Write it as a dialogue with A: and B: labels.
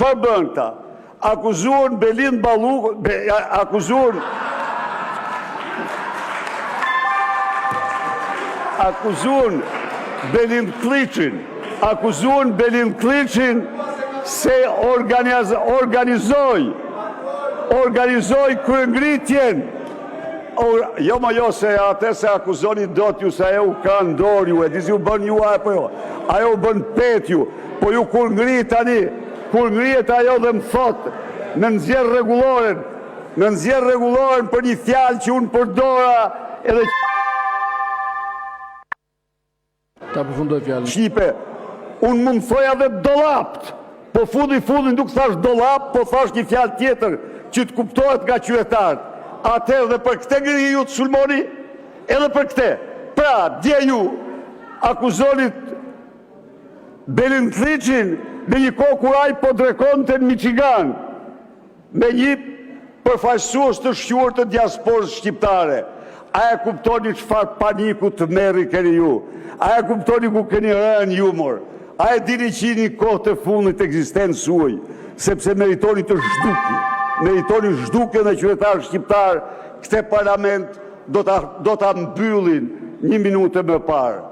A: Çfarë bën këta? Akuzuan Belin Balluku, akuzuan Belin Kliçin se organizoi kryengritjen. Jo se atë se akuzoni dot ju se ajo u ka në dorë ju, e di si u bën ju apo jo. Ajo u bën pet ju, po ju kur ngrihet tani, kur ngrihet ajo dhe më thot në nxjerr rregulloren për një fjalë që unë përdora edhe
B: ta përfundoj fjalën.
A: Shqipe, unë mund thoja dhe dollapt, po fundi nuk thash dollap, po thash një fjalë tjetër që të kuptohet nga qytetarët. Atëherë dhe për këte ngri ju të sulmoni, edhe për këte. Pra, dje ju akuzonit Belin Kliçin në një kohë kur ai po drekonte në Michigan me një përfaqësues të shquar të diasporës shqiptare. A e kuptoni çfarë paniku të merri keni ju? A e kuptoni ku keni rënë jumor? A e dini që një kohë të fundit të ekzistencës suaj, sepse meritoni të zhdukje. Meritoni zhdukje dhe qytetarë shqiptarë, këte parlament do ta mbyllin 1 minutë më parë.